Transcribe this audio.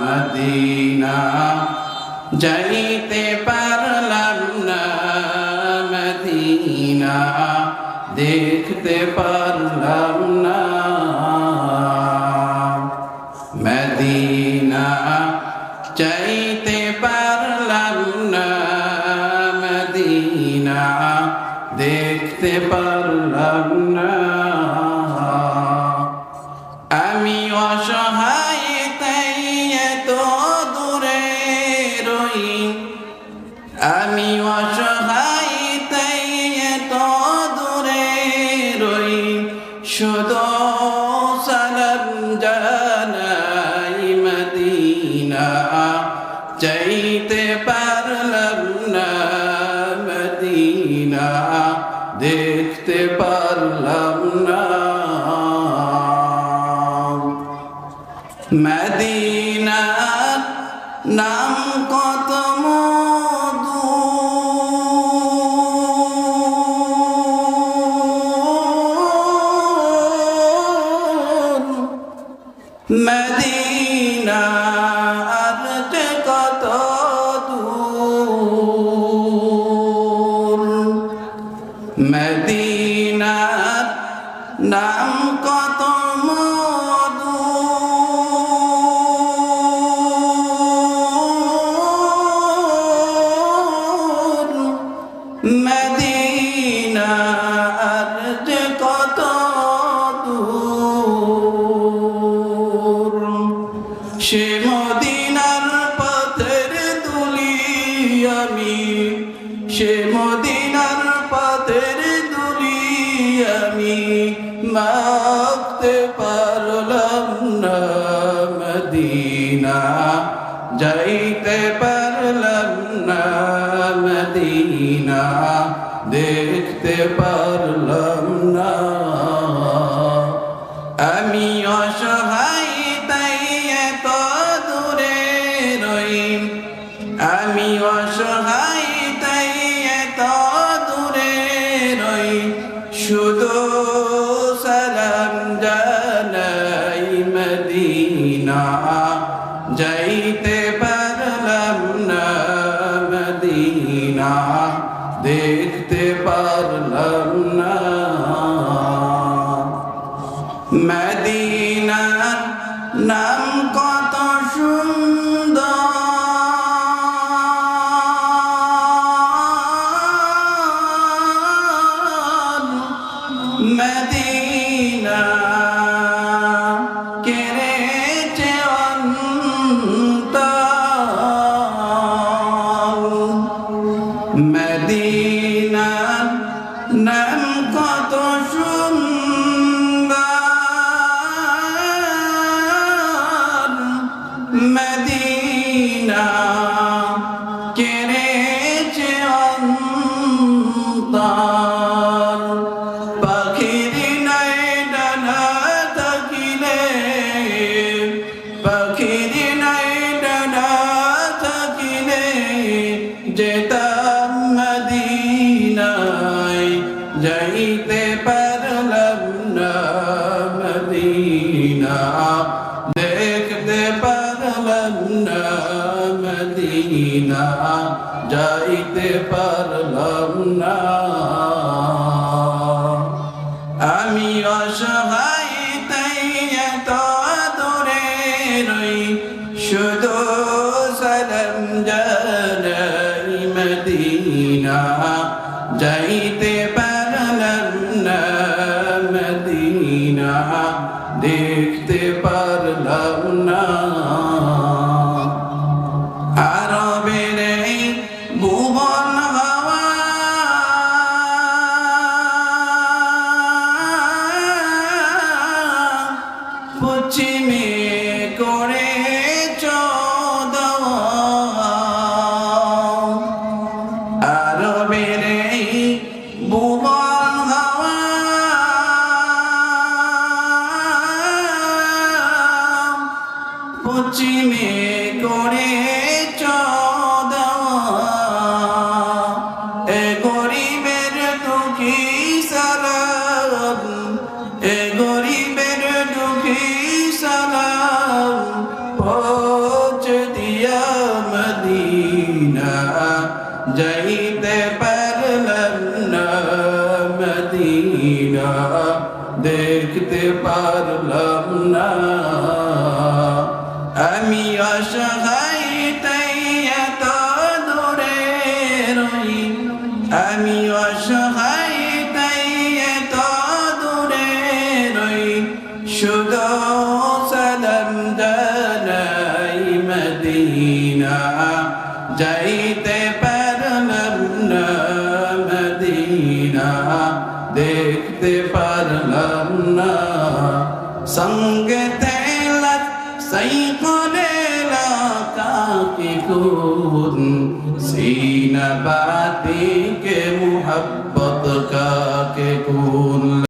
Medina যাইতে পারলাম না, মদিনা দেখতে পারলাম না। মদিনা যাইতে পারলাম না, মদিনা দেখতে পারলাম না। আমি অসহায় তাই এত দূরে রই, আমি অসহায় তাই এত দূরে রই, শুধু সালাম জানাই মদিনা যাইতে পারলাম না, মদিনা দেখতে পারলাম না। মদিনার নাম কত মধু, মদিনার যে কত দূর। মদিনার নাম কত মধু, মদিনার যে কত দূর। সে মদিনার পথের ধুলি আমি, সে মদিনার পথের ধুলি আমি মাখতে পারলাম না, মদিনা যাইতে পারলাম না, মদিনা দেখতে পারলাম না। আমি অসহায় তাই এত দূরে রই, আমি অসহায় তাই এত দূরে রই, শুধু সালাম জানাই মদিনা যাইতে পারলাম না, মদিনা দেখতে পারলাম না। মদিনার নাম কত সুন্দর, মদিনা কেড়েছে অন্তর। মদিনার নাম কত সুন্দর, মদিনা কেড়েছে অন্তর। পাখির নাই ডানা থাকিলে, পাখির নাই ডানা থাকিলে যেতাম মদিনায় যাইতে পারলাম না, মদিনা দেখতে পারলাম না, মদিনা যাইতে পারলাম না। আমি অসহায় তাই এত দূরে রই, শুধু সালাম জানাই মদিনা যাইতে পারলাম না, মদিনা দেখতে পারলাম না। আরবের এই ভুবন হাওয়া পশ্চিমে করে চোদাওয়া, আরবের এই ভুবন হাওয়া পশ্চিমে করে চোদাওয়া। এ গরিবের দুঃখী সালাম, এ গরিবের দুঃখী সালাম পারলাম না আমি অসহায় তাই এত দূরে রই আমি অসহায় তাই এত দূরে রই শুধু সালাম জানাই মদিনা যাইতে পারলাম না মদিনা দেখতে পারলাম না সঙ্গে তেলাত সাইকনে লাকা কি কুন सीना बाती के मुहब्बत का के कुल